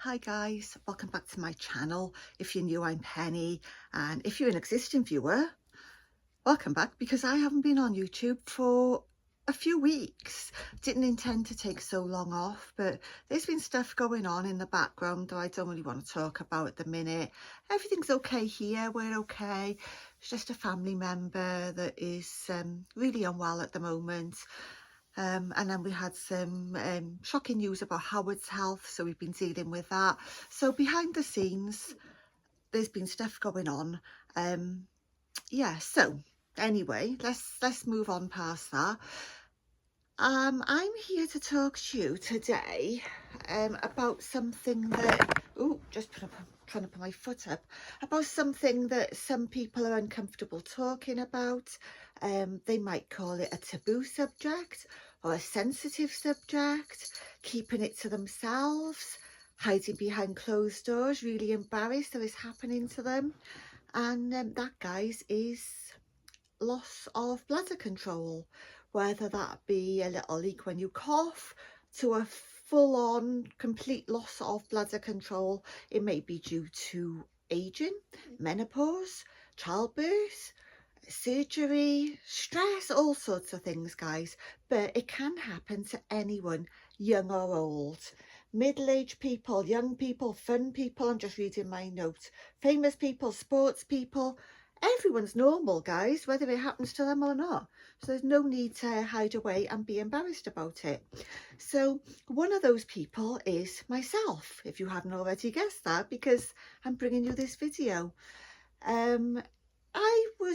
Hi guys, welcome back to my channel. If you're new, I'm Penny, and if you're an existing viewer, welcome back, because I haven't been on YouTube for a few weeks. Didn't intend to take so long off, but there's been stuff going on in the background that I don't really want to talk about at the minute. Everything's okay here, we're okay. It's just a family member that is really unwell at the moment. And then we had some shocking news about Howard's health, so we've been dealing with that. So behind the scenes, there's been stuff going on. Yeah, so anyway, let's move on past that. I'm here to talk to you today about something that, trying to put my foot up, about something that some people are uncomfortable talking about. They might call it a taboo subject or a sensitive subject, keeping it to themselves, hiding behind closed doors, really embarrassed that it's happening to them. And that, guys, is loss of bladder control, whether that be a little leak when you cough to a full-on complete loss of bladder control. It may be due to aging, menopause, childbirth, surgery, stress, all sorts of things, guys. But it can happen to anyone, young or old. Middle-aged people, young people, fun people. I'm just reading my notes. Famous people, sports people. Everyone's normal, guys, whether it happens to them or not. So there's no need to hide away and be embarrassed about it. So one of those people is myself, if you haven't already guessed that, because I'm bringing you this video.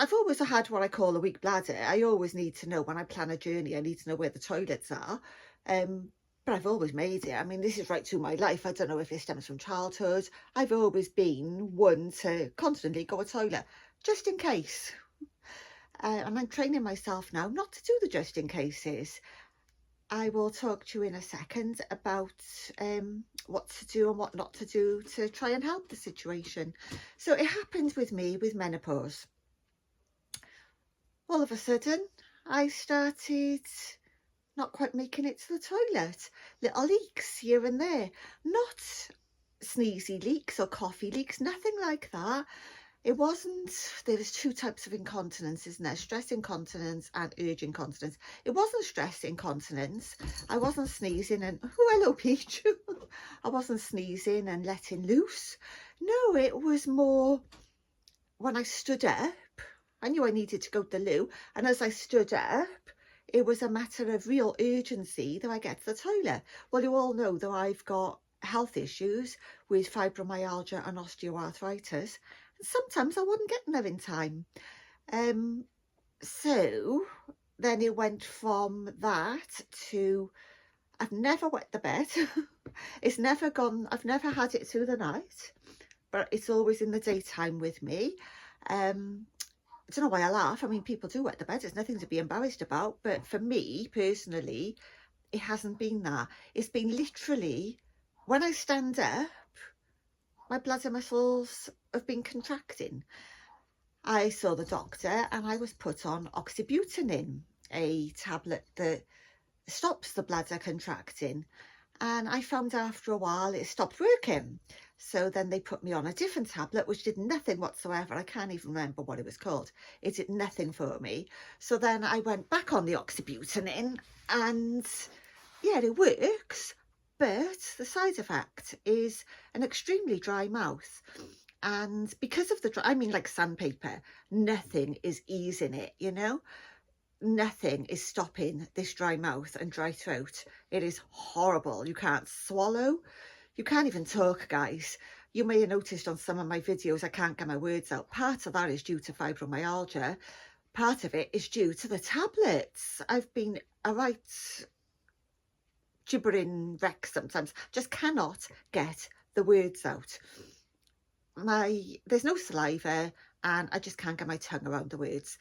I've always had what I call a weak bladder. I always need to know, when I plan a journey, I need to know where the toilets are. But I've always made it. I mean, this is right through my life. I don't know if it stems from childhood. I've always been one to constantly go to the toilet, just in case. And I'm training myself now not to do the just in cases. I will talk to you in a second about what to do and what not to do to try and help the situation. So it happened with me with menopause. All of a sudden, I started not quite making it to the toilet. Little leaks here and there. Not sneezy leaks or coffee leaks, nothing like that. It wasn't, there's two types of incontinence, isn't there? Stress incontinence and urge incontinence. It wasn't stress incontinence. I wasn't sneezing and, oh, hello, Peach. I wasn't sneezing and letting loose. No, it was more when I stood up. I knew I needed to go to the loo. And as I stood up, it was a matter of real urgency that I get to the toilet. Well, you all know that I've got health issues with fibromyalgia and osteoarthritis. Sometimes I wasn't getting there in time. So then it went from that to, I've never wet the bed. It's never gone, I've never had it through the night, but it's always in the daytime with me. I don't know why I laugh. I mean, people do wet the bed. There's nothing to be embarrassed about. But for me personally, it hasn't been that. It's been literally when I stand up, my bladder muscles have been contracting. I saw the doctor and I was put on oxybutynin, a tablet that stops the bladder contracting. And I found after a while it stopped working. So then they put me on a different tablet, which did nothing whatsoever. I can't even remember what it was called. It did nothing for me. So then I went back on the oxybutynin and yeah, it works. But the side effect is an extremely dry mouth. And because of the dry, I mean, like sandpaper, nothing is easing it, you know? Nothing is stopping this dry mouth and dry throat. It is horrible. You can't swallow. You can't even talk, guys. You may have noticed on some of my videos I can't get my words out. Part of that is due to fibromyalgia. Part of it is due to the tablets. I've been a right gibbering wreck sometimes. Just cannot get the words out. There's no saliva and I just can't get my tongue around the words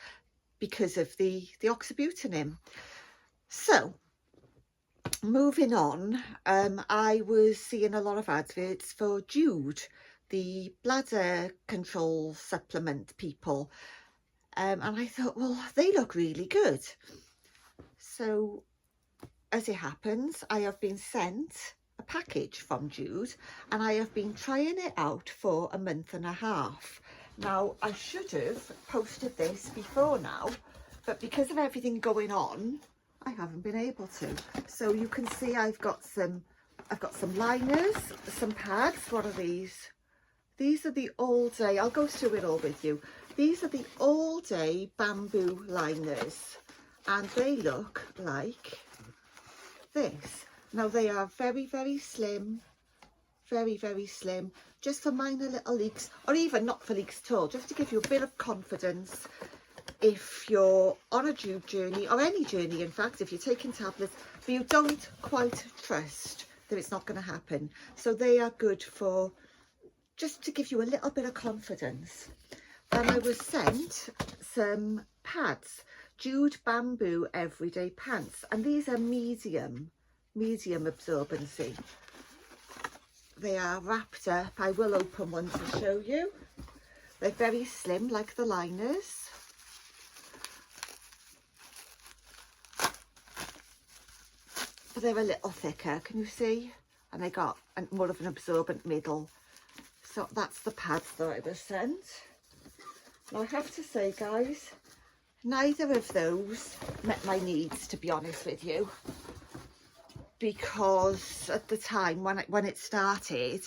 because of the oxybutynin. So moving on, I was seeing a lot of adverts for Jude, the bladder control supplement people, and I thought, well, they look really good. So as it happens, I have been sent a package from Jude, and I have been trying it out for a month and a half. Now, I should have posted this before now, but because of everything going on, I haven't been able to. So you can see I've got some liners, some pads. What are these? These are the all day, I'll go through it all with you. These are the all day bamboo liners, and they look like this. Now they are very, very slim, very, very slim, just for minor little leaks, or even not for leaks at all, just to give you a bit of confidence if you're on a Jude journey, or any journey in fact, if you're taking tablets, but you don't quite trust that it's not going to happen. So they are good for just to give you a little bit of confidence. And I was sent some pads, Jude Bamboo Everyday Pants, and these are medium absorbency. They are wrapped up. I will open one to show you. They're very slim, like the liners. But they're a little thicker, can you see? And they got more of an absorbent middle. So that's the pads that I was sent. Now I have to say, guys, neither of those met my needs, to be honest with you, because at the time when it started,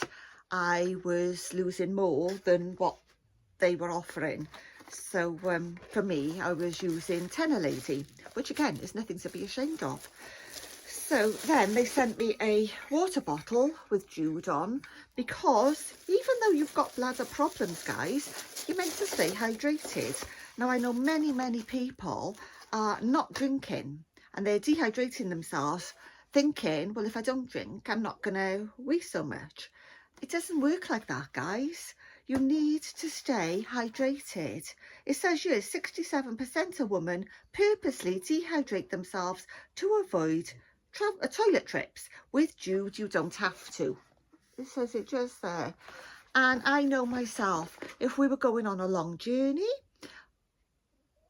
I was losing more than what they were offering. So for me, I was using Tenor Lady, which again is nothing to be ashamed of. So then they sent me a water bottle with Jude on, because even though you've got bladder problems, guys, you're meant to stay hydrated. Now I know many people are not drinking and they're dehydrating themselves, thinking, well, if I don't drink, I'm not gonna wee so much. It doesn't work like that, guys. You need to stay hydrated. It says here 67% of women purposely dehydrate themselves to avoid toilet trips. With Jude, you don't have to. It says it just there. And I know myself, if we were going on a long journey,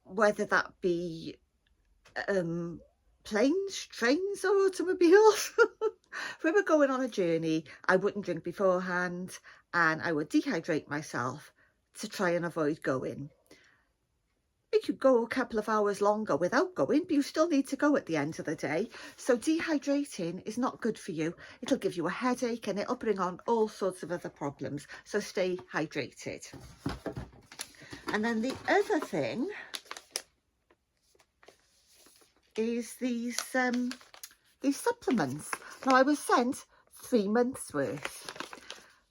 whether that be planes, trains or automobiles, if we were going on a journey, I wouldn't drink beforehand and I would dehydrate myself to try and avoid going. You could go a couple of hours longer without going, but you still need to go at the end of the day. So dehydrating is not good for you. It'll give you a headache and it'll bring on all sorts of other problems. So stay hydrated. And then the other thing is these supplements. Now I was sent 3 months worth.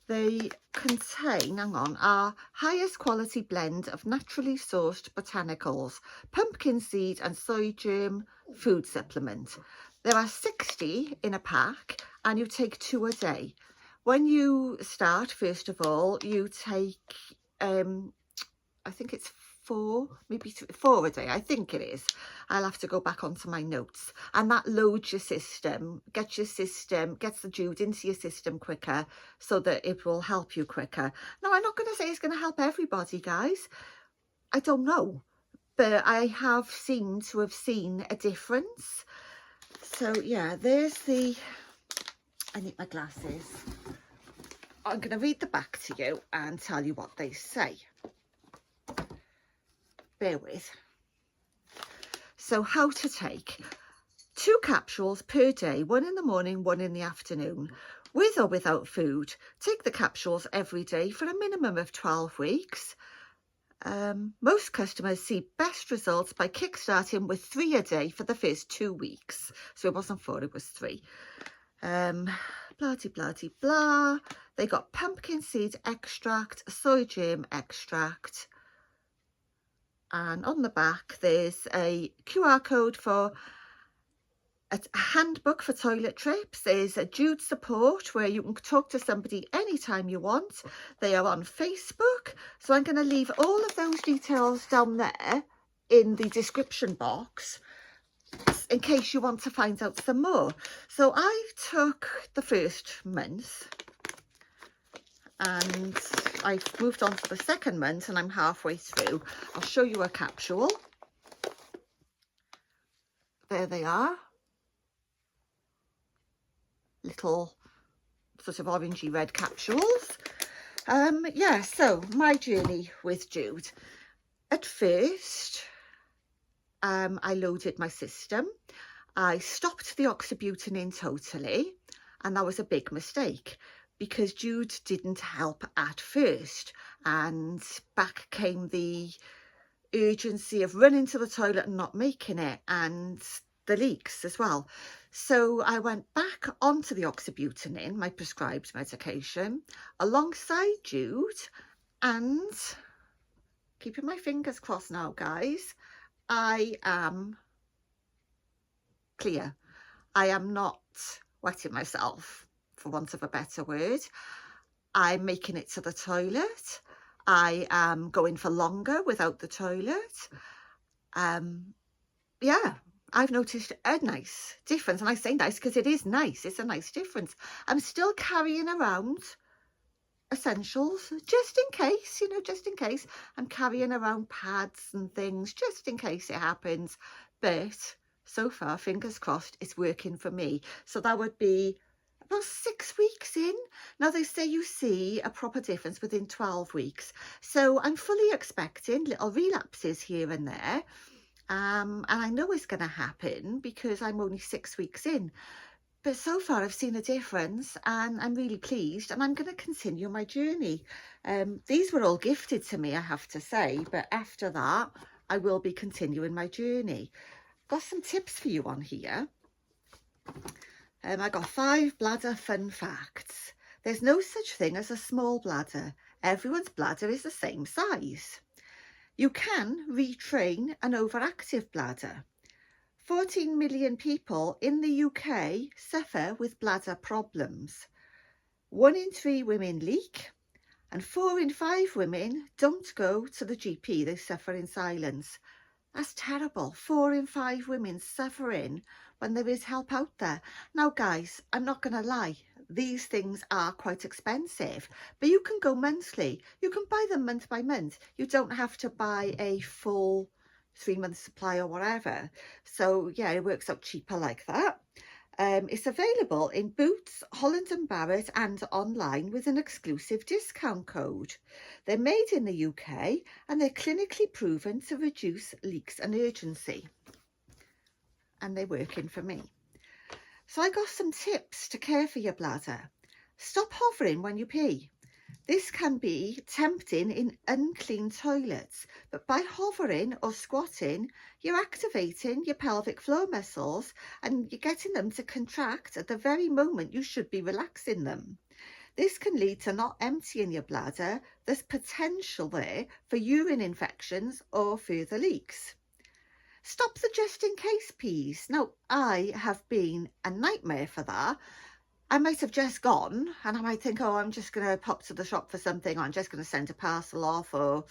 They contain, hang on, our highest quality blend of naturally sourced botanicals, pumpkin seed and soy germ food supplement. There are 60 in a pack and you take 2 a day. When you start, first of all, you take, I think it's 4, maybe 4 a day, I think it is. I'll have to go back onto my notes. And that loads your system, gets the Jude into your system quicker so that it will help you quicker. Now, I'm not going to say it's going to help everybody, guys. I don't know. But I have seemed to have seen a difference. So, yeah, there's the... I need my glasses. I'm going to read the back to you and tell you what they say. Bear with. So how to take 2 capsules per day, 1 in the morning, 1 in the afternoon, with or without food. Take the capsules every day for a minimum of 12 weeks. Most customers see best results by kickstarting with 3 a day for the first 2 weeks. So it wasn't 4, it was 3. Blah. They got pumpkin seed extract, soy germ extract. And on the back, there's a QR code for a handbook for toilet trips. There's a Jude support where you can talk to somebody anytime you want. They are on Facebook. So I'm going to leave all of those details down there in the description box in case you want to find out some more. So I took the first month and I've moved on to the second month and I'm halfway through. I'll show you a capsule. There they are. Little sort of orangey red capsules. Yeah, so my journey with Jude. At first, I loaded my system. I stopped the oxybutynin totally, and that was a big mistake because Jude didn't help at first, and back came the urgency of running to the toilet and not making it, and the leaks as well. So I went back onto the oxybutynin, my prescribed medication, alongside Jude, and keeping my fingers crossed now, guys, I am clear. I am not wetting myself, for want of a better word. I'm making it to the toilet. I am going for longer without the toilet. Yeah, I've noticed a nice difference, and I say nice because it is nice. It's a nice difference. I'm still carrying around essentials just in case, you know, just in case. I'm carrying around pads and things just in case it happens, but so far, fingers crossed, it's working for me. So that would be about 6 weeks in. Now they say you see a proper difference within 12 weeks, so I'm fully expecting little relapses here and there, and I know it's going to happen because I'm only 6 weeks in. But so far I've seen a difference, and I'm really pleased, and I'm going to continue my journey. These were all gifted to me, I have to say, but after that I will be continuing my journey. Got some tips for you on here. I got 5 bladder fun facts. There's no such thing as a small bladder. Everyone's bladder is the same size. You can retrain an overactive bladder. 14 million people in the UK suffer with bladder problems. 1 in 3 women leak, and 4 in 5 women don't go to the GP. They suffer in silence. That's terrible. 4 in 5 women suffering when there is help out there. Now, guys, I'm not going to lie. These things are quite expensive, but you can go monthly. You can buy them month by month. You don't have to buy a full 3-month supply or whatever. So yeah, it works out cheaper like that. It's available in Boots, Holland & Barrett and online with an exclusive discount code. They're made in the UK and they're clinically proven to reduce leaks and urgency. And they're working for me. So I got some tips to care for your bladder. Stop hovering when you pee. This can be tempting in unclean toilets, but by hovering or squatting, you're activating your pelvic floor muscles and you're getting them to contract at the very moment you should be relaxing them. This can lead to not emptying your bladder. There's potential there for urine infections or further leaks. Stop the just in case pees. Now, I have been a nightmare for that. I might have just gone and I might think, oh, I'm just going to pop to the shop for something, or I'm just going to send a parcel off, or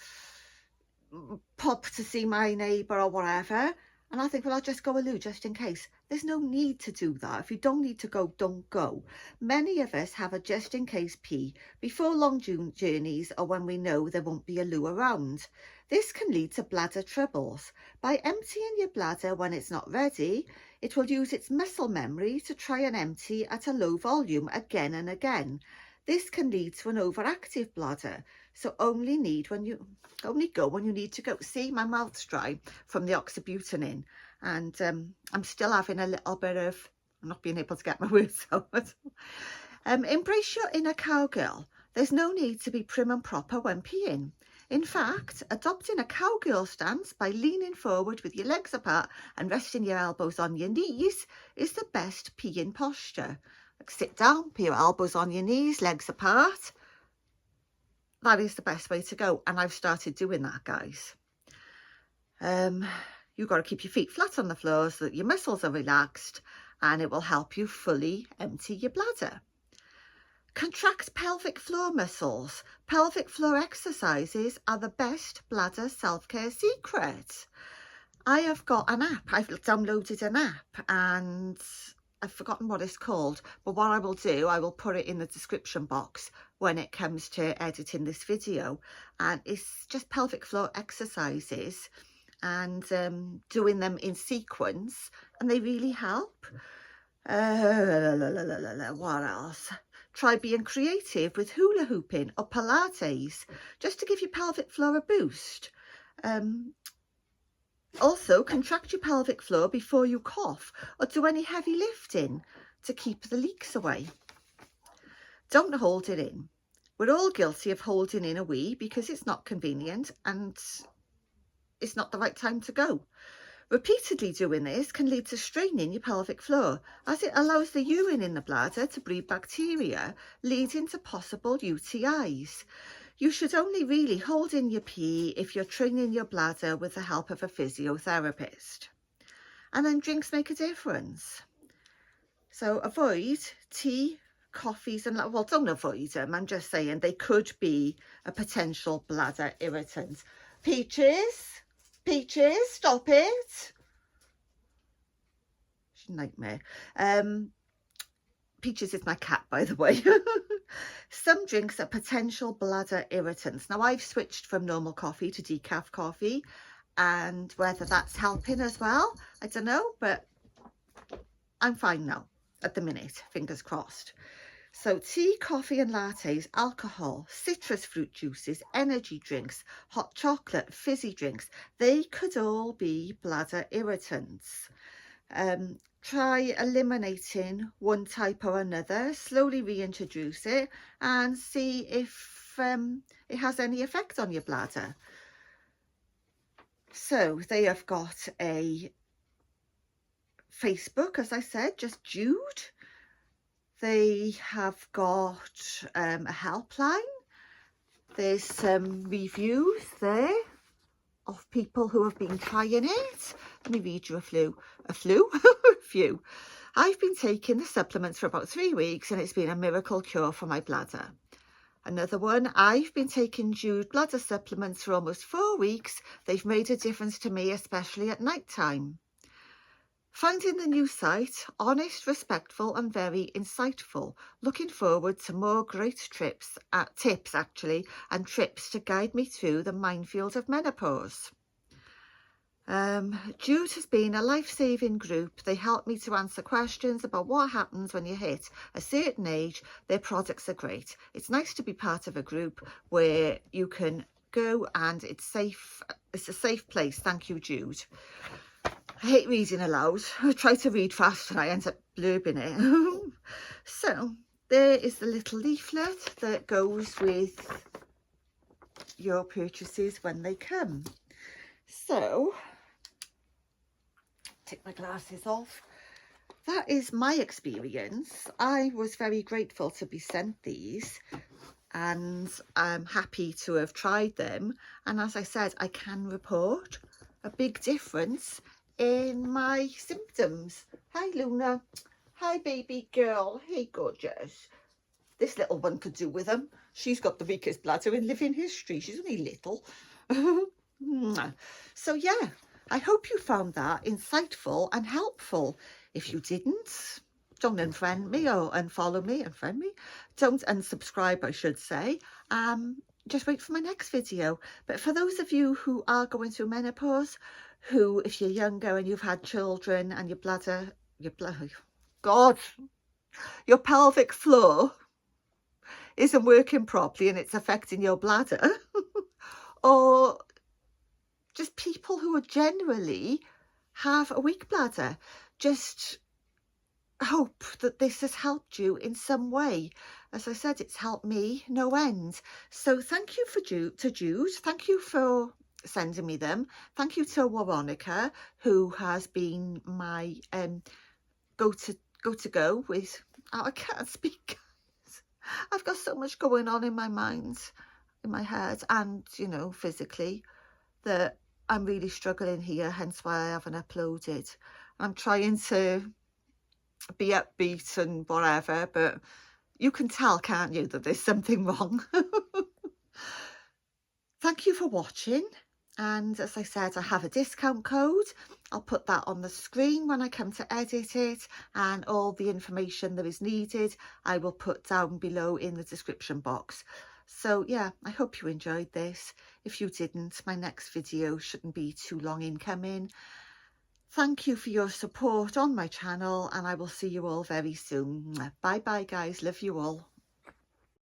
pop to see my neighbour or whatever. And I think, well, I'll just go a loo just in case. There's no need to do that. If you don't need to go, don't go. Many of us have a just in case pee before long journeys or when we know there won't be a loo around. This can lead to bladder troubles. By emptying your bladder when it's not ready, it will use its muscle memory to try and empty at a low volume again and again. This can lead to an overactive bladder. So only go when you need to go. See, my mouth's dry from the oxybutynin, and I'm still having a little bit of, I'm not being able to get my words out. Embrace your inner cowgirl. There's no need to be prim and proper when peeing. In fact, adopting a cowgirl stance by leaning forward with your legs apart and resting your elbows on your knees is the best peeing posture. Like, sit down, put your elbows on your knees, legs apart. That is the best way to go, and I've started doing that, guys. You've got to keep your feet flat on the floor so that your muscles are relaxed, and it will help you fully empty your bladder. Contract pelvic floor muscles. Pelvic floor exercises are the best bladder self-care secret. I have got an app. I've downloaded an app and I've forgotten what it's called, but what I will do, I will put it in the description box when it comes to editing this video. And it's just pelvic floor exercises and doing them in sequence, and they really help. What else? Try being creative with hula hooping or Pilates, just to give your pelvic floor a boost. Also, contract your pelvic floor before you cough or do any heavy lifting to keep the leaks away. Don't hold it in. We're all guilty of holding in a wee because it's not convenient and it's not the right time to go. Repeatedly doing this can lead to straining your pelvic floor, as it allows the urine in the bladder to breed bacteria, leading to possible UTIs. You should only really hold in your pee if you're training your bladder with the help of a physiotherapist. And then drinks make a difference. So avoid tea, coffees, and well, don't avoid them. I'm just saying they could be a potential bladder irritant. Peaches, stop it. Nightmare. Peaches is my cat, by the way. Some drinks are potential bladder irritants. Now, I've switched from normal coffee to decaf coffee, and whether that's helping as well, I don't know, but I'm fine now at the minute, fingers crossed. So tea, coffee and lattes, alcohol, citrus fruit juices, energy drinks, hot chocolate, fizzy drinks, they could all be bladder irritants. Try eliminating one type or another, slowly reintroduce it and see if it has any effect on your bladder. So they have got a Facebook, as I said, just Jude. They have got a helpline. There's some reviews there of people who have been trying it. Let me read you a few. I've been taking the supplements for about 3 weeks and it's been a miracle cure for my bladder. Another one, I've been taking Jude bladder supplements for almost 4 weeks. They've made a difference to me, especially at night time. Finding the new site honest, respectful and very insightful. Looking forward to more great tips and trips to guide me through the minefield of menopause. Jude has been a life-saving group. They help me to answer questions about what happens when you hit a certain age. Their products are great. It's nice to be part of a group where you can go and it's safe. It's a safe place. Thank you, Jude. I hate reading aloud. I try to read fast and I end up blurbing it. So there is the little leaflet that goes with your purchases when they come. So take my glasses off. That is my experience. I was very grateful to be sent these and I'm happy to have tried them. And as I said, I can report a big difference in my symptoms. Hi Luna. Hi baby girl. Hey gorgeous. This little one could do with them. She's got the weakest bladder in living history. She's only little. So yeah, I hope you found that insightful and helpful. If you didn't, don't unfriend me or unfollow me. Unfriend me. Don't unsubscribe, I should say. Just wait for my next video. But for those of you who are going through menopause, who, if you're younger and you've had children and your pelvic floor isn't working properly and it's affecting your bladder, or just people who are generally have a weak bladder, just hope that this has helped you in some way. As I said, it's helped me no end. So thank you to Jude. Thank you for sending me them. Thank you to Veronica, who has been my go to with. Oh, I can't speak. I've got so much going on in my mind, in my head, and you know, physically, that I'm really struggling here, hence why I haven't uploaded. I'm trying to be upbeat and whatever, but you can tell, can't you, that there's something wrong. Thank you for watching, and as I said, I have a discount code. I'll put that on the screen when I come to edit it, and all the information that is needed I will put down below in the description box. So yeah, I hope you enjoyed this. If you didn't, my next video shouldn't be too long in coming. Thank you for your support on my channel, and I will see you all very soon. Bye bye guys, love you all.